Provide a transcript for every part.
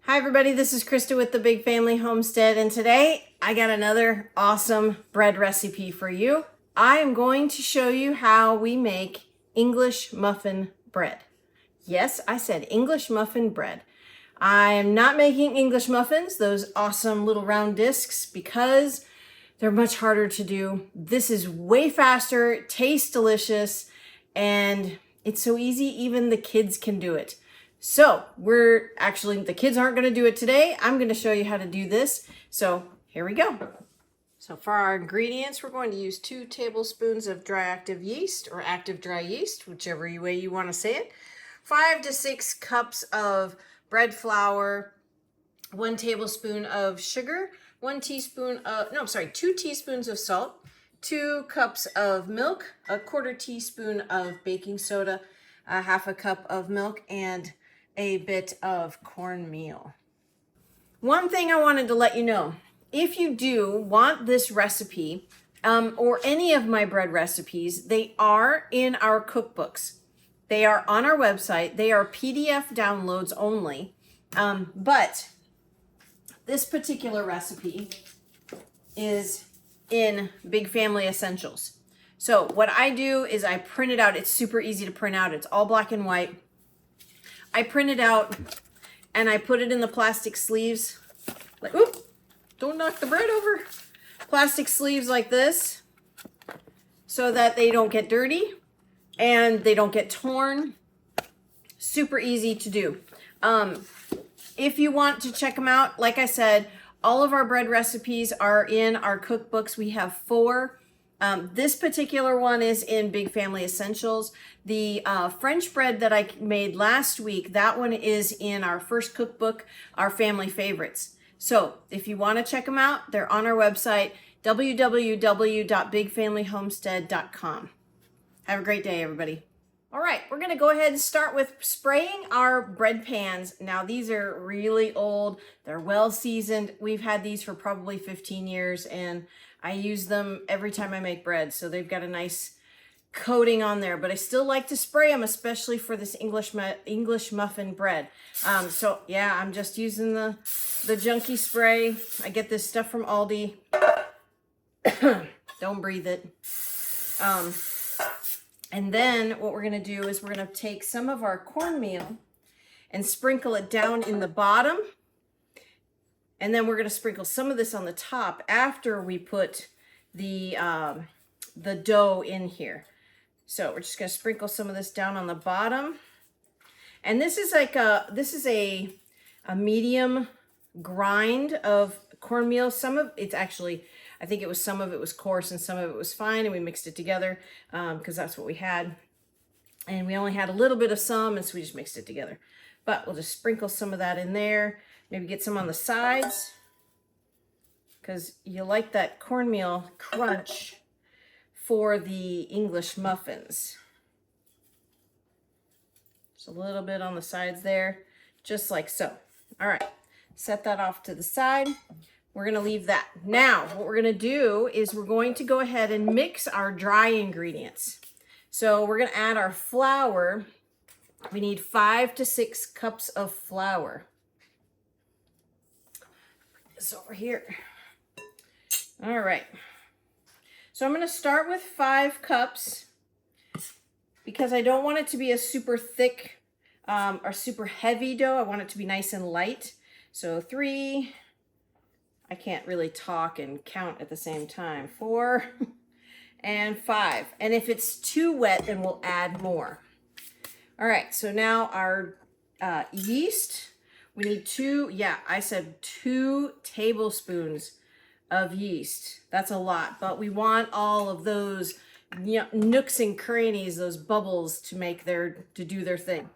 Hi everybody, this is Christa with the Big Family Homestead, and today I got another awesome bread recipe for you. I am going to show you how we make English muffin bread. Yes, I said English muffin bread. I am not making English muffins, those awesome little round discs, because they're much harder to do. This is way faster, tastes delicious, and it's so easy even the kids can do it. So the kids aren't going to do it today. I'm going to show you how to do this. So here we go. So for our ingredients, we're going to use 2 tablespoons of dry active yeast or active dry yeast, whichever way you want to say it. 5 to 6 cups of bread flour, 1 tablespoon of sugar, 2 teaspoons of salt, 2 cups of milk, 1/4 teaspoon of baking soda, 1/2 cup of milk, and a bit of cornmeal. One thing I wanted to let you know, if you do want this recipe or any of my bread recipes, they are in our cookbooks. They are on our website. They are PDF downloads only. But this particular recipe is in Big Family Essentials. So what I do is I print it out. It's super easy to print out. It's all black and white. I print it out and I put it in the plastic sleeves. Like, oop, don't knock the bread over. Plastic sleeves like this so that they don't get dirty and they don't get torn. Super easy to do. If you want to check them out, like I said, all of our bread recipes are in our cookbooks. We have 4. This particular one is in Big Family Essentials. The French bread that I made last week, that one is in our first cookbook, our family favorites. So if you want to check them out, they're on our website, www.bigfamilyhomestead.com. Have a great day, everybody. All right, we're going to go ahead and start with spraying our bread pans. Now, these are really old. They're well seasoned. We've had these for probably 15 years, and I use them every time I make bread. So they've got a nice coating on there, but I still like to spray them, especially for this English muffin bread. So yeah, I'm just using the junky spray. I get this stuff from Aldi. Don't breathe it. And then what we're going to do is we're going to take some of our cornmeal and sprinkle it down in the bottom. And then we're going to sprinkle some of this on the top after we put the dough in here. So we're just going to sprinkle some of this down on the bottom. And this is like a medium grind of cornmeal. Some of it's actually, I think some of it was coarse and some of it was fine, and we mixed it together because that's what we had. And we only had a little bit of some, and so we just mixed it together. But we'll just sprinkle some of that in there. Maybe get some on the sides because you like that cornmeal crunch for the English muffins. Just a little bit on the sides there, just like so. All right, set that off to the side. We're going to leave that. Now, what we're going to do is we're going to go ahead and mix our dry ingredients. So we're going to add our flour. We need 5 to 6 cups of flour. Put this over here. All right. So I'm going to start with 5 cups because I don't want it to be a super thick or super heavy dough. I want it to be nice and light. So 3, I can't really talk and count at the same time. 4 and 5. And if it's too wet, then we'll add more. All right, so now our yeast, we need 2 tablespoons of yeast. That's a lot, but we want all of those nooks and crannies, those bubbles to do their thing.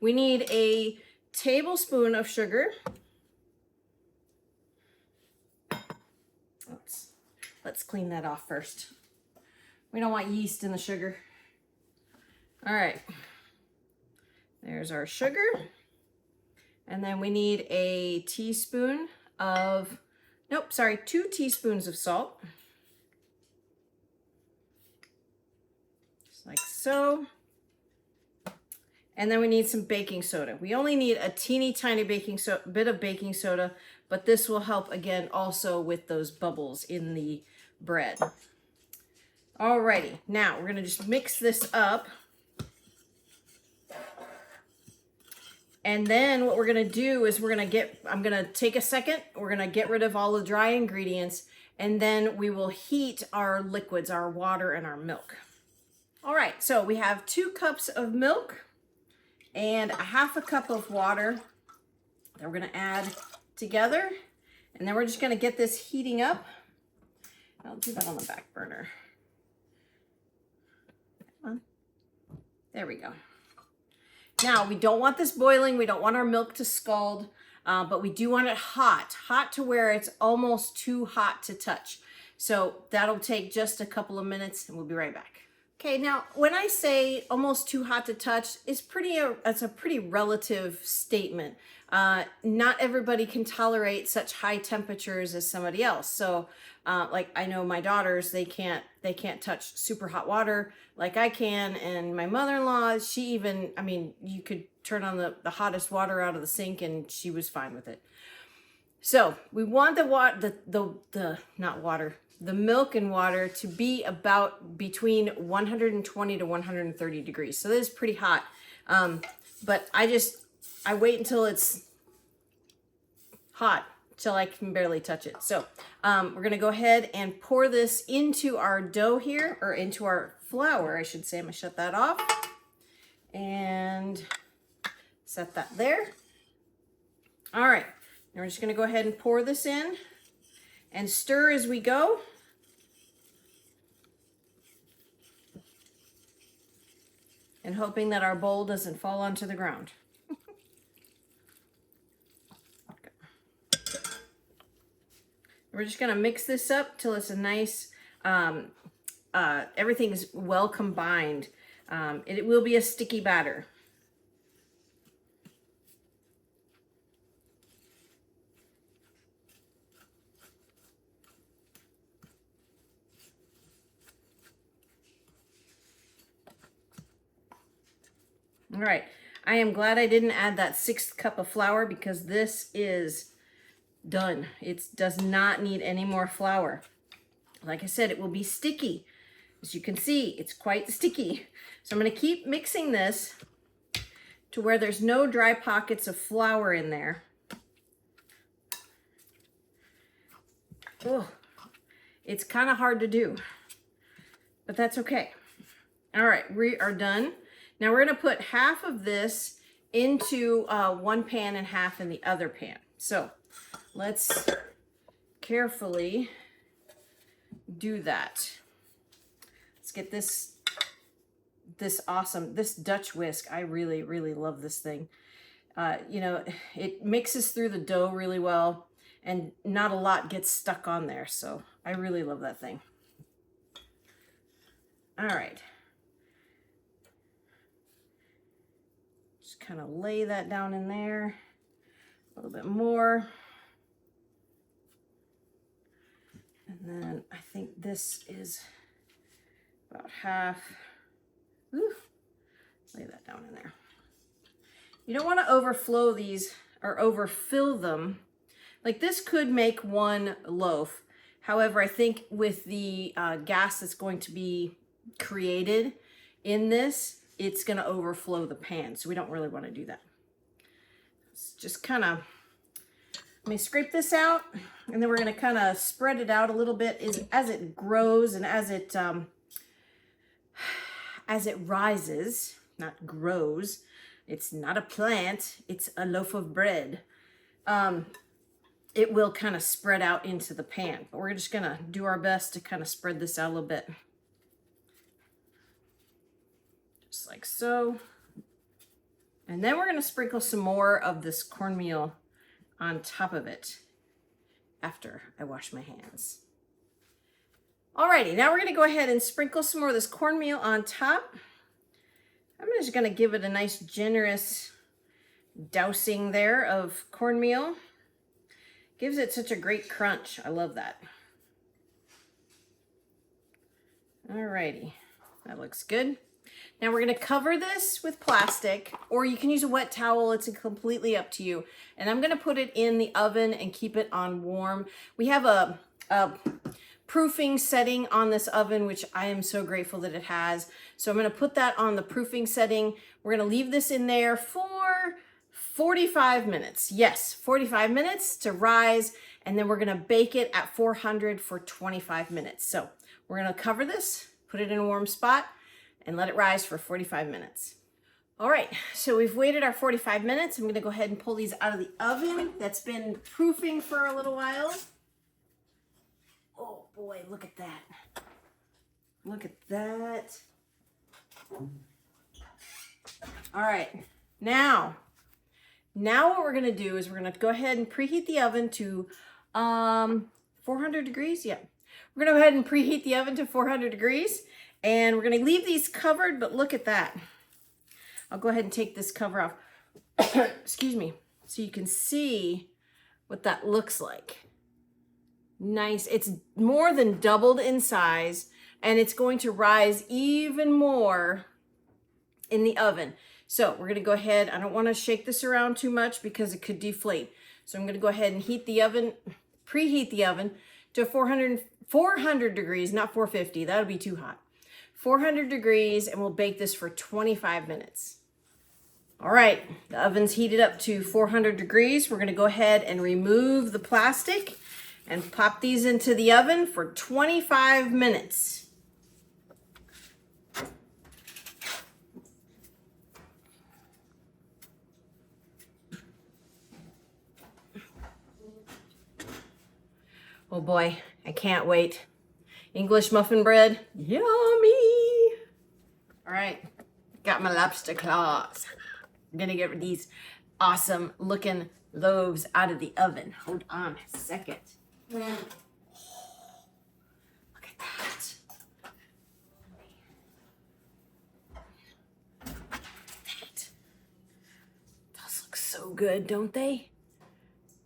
We need a tablespoon of sugar. Let's clean that off first. We don't want yeast in the sugar. All right, there's our sugar. And then we need a teaspoon of, 2 teaspoons of salt. Just like so. And then we need some baking soda. We only need a teeny tiny bit of baking soda, but this will help again also with those bubbles in the bread. Alrighty, now we're gonna just mix this up. And then what we're gonna do is I'm gonna take a second, we're gonna get rid of all the dry ingredients, and then we will heat our liquids, our water and our milk. All right, so we have 2 cups of milk and a 1/2 cup of water that we're gonna add together. And then we're just gonna get this heating up. I'll do that on the back burner. Come on. There we go. Now, we don't want this boiling. We don't want our milk to scald, but we do want it hot to where it's almost too hot to touch. So that'll take just a couple of minutes and we'll be right back. Okay, now when I say almost too hot to touch, it's a pretty relative statement. Not everybody can tolerate such high temperatures as somebody else. So like I know my daughters, they can't touch super hot water like I can. And my mother-in-law, she even, I mean, you could turn on the hottest water out of the sink and she was fine with it. So we want the milk and water to be about between 120 to 130 degrees. So this is pretty hot. But I wait until it's hot, till I can barely touch it. So we're gonna go ahead and pour this into our dough here, or into our flour, I should say. I'm gonna shut that off and set that there. All right, now we're just gonna go ahead and pour this in and stir as we go. And hoping that our bowl doesn't fall onto the ground. We're just gonna mix this up till it's a nice, everything is well combined. It will be a sticky batter. All right, I am glad I didn't add that 1/6 cup of flour because this is done. It does not need any more flour. Like I said, it will be sticky. As you can see, it's quite sticky. So I'm going to keep mixing this to where there's no dry pockets of flour in there. Oh, it's kind of hard to do, but that's okay. All right, we are done. Now we're going to put 1/2 of this into one pan and 1/2 in the other pan. So let's carefully do that. Let's get this Dutch whisk. I really, really love this thing. You know, it mixes through the dough really well and not a lot gets stuck on there. So I really love that thing. All right. Just kind of lay that down in there a little bit more. And then I think this is about 1/2. Ooh, lay that down in there. You don't want to overflow these or overfill them. Like this could make one loaf. However, I think with the gas that's going to be created in this, it's going to overflow the pan. So we don't really want to do that. Let's just kind of, let me scrape this out, and then we're going to kind of spread it out a little bit as it grows and as it rises, not grows. It's not a plant, it's a loaf of bread. It will kind of spread out into the pan, but we're just going to do our best to kind of spread this out a little bit. Just like so. And then we're going to sprinkle some more of this cornmeal on top of it after I wash my hands. Alrighty, now we're going to go ahead and sprinkle some more of this cornmeal on top. I'm just going to give it a nice generous dousing there of cornmeal. Gives it such a great crunch. I love that. Alrighty, that looks good. Now we're gonna cover this with plastic, or you can use a wet towel. It's completely up to you. And I'm gonna put it in the oven and keep it on warm. We have a proofing setting on this oven, which I am so grateful that it has. So I'm gonna put that on the proofing setting. We're gonna leave this in there for 45 minutes. Yes, 45 minutes to rise, and then we're gonna bake it at 400 for 25 minutes. So we're gonna cover this, put it in a warm spot, and let it rise for 45 minutes. All right, so we've waited our 45 minutes. I'm gonna go ahead and pull these out of the oven that's been proofing for a little while. Oh boy, look at that. Look at that. All right, now what we're gonna do is we're gonna go ahead and preheat the oven to 400 degrees. Yeah, we're gonna go ahead and preheat the oven to 400 degrees, and we're gonna leave these covered, but look at that. I'll go ahead and take this cover off, excuse me, so you can see what that looks like. Nice. It's more than doubled in size, and it's going to rise even more in the oven. So we're going to go ahead. I don't want to shake this around too much because it could deflate. So I'm going to go ahead and heat the oven, preheat the oven to 400 degrees, not 450. That'll be too hot. 400 degrees, and we'll bake this for 25 minutes. All right, the oven's heated up to 400 degrees. We're going to go ahead and remove the plastic and pop these into the oven for 25 minutes. Oh boy, I can't wait. English muffin bread, yummy. All right, got my lobster claws. I'm gonna get these awesome looking loaves out of the oven. Hold on a second. Oh, look at that. Those look so good, don't they?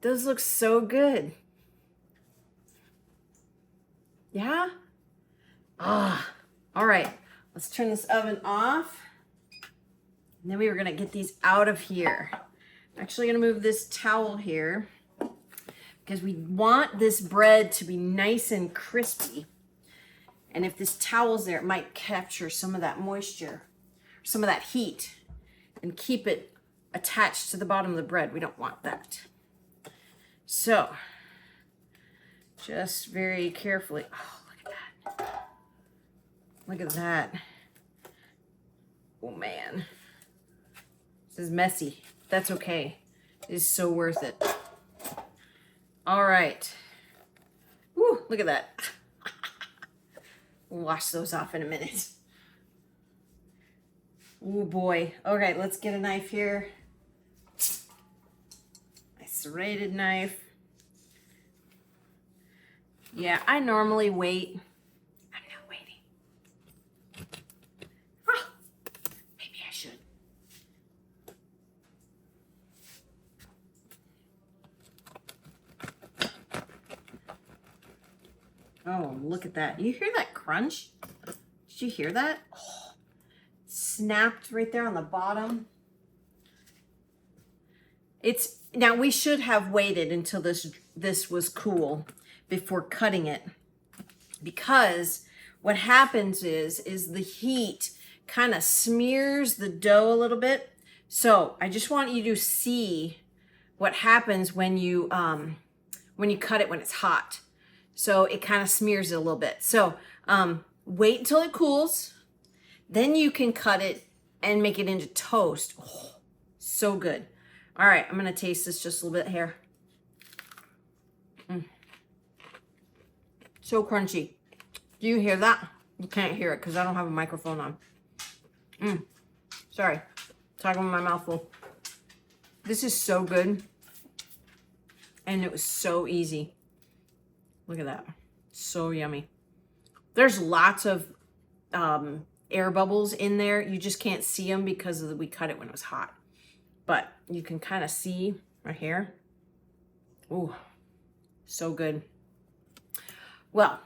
Those look so good. Yeah? Ah, all right. Let's turn this oven off. And then we were gonna get these out of here. I'm actually gonna move this towel here because we want this bread to be nice and crispy. And if this towel's there, it might capture some of that moisture, some of that heat, and keep it attached to the bottom of the bread. We don't want that. So, just very carefully. Oh, look at that. Look at that. Oh man. This is messy. That's okay. It is so worth it. All right. Woo, look at that. We'll wash those off in a minute. Oh boy. Okay, let's get a knife here. A serrated knife. Yeah, I normally wait. I'm not waiting. Oh, maybe I should. Oh, look at that. You hear that crunch? Did you hear that? Oh, snapped right there on the bottom. Now we should have waited until this was cool before cutting it, because what happens is the heat kind of smears the dough a little bit. So I just want you to see what happens when you cut it when it's hot. So it kind of smears it a little bit. So wait until it cools, then you can cut it and make it into toast. Oh, so good. All right, I'm gonna taste this just a little bit here. So crunchy. Do you hear that? You can't hear it because I don't have a microphone on. Sorry, talking with my mouth full. This is so good. And it was so easy. Look at that. So yummy. There's lots of air bubbles in there. You just can't see them because we cut it when it was hot. But you can kind of see right here. Ooh, so good. Well,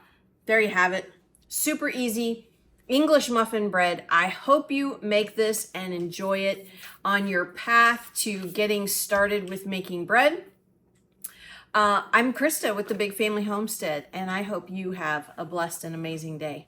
there you have it. Super easy. English muffin bread. I hope you make this and enjoy it on your path to getting started with making bread. I'm Christa with the Big Family Homestead, and I hope you have a blessed and amazing day.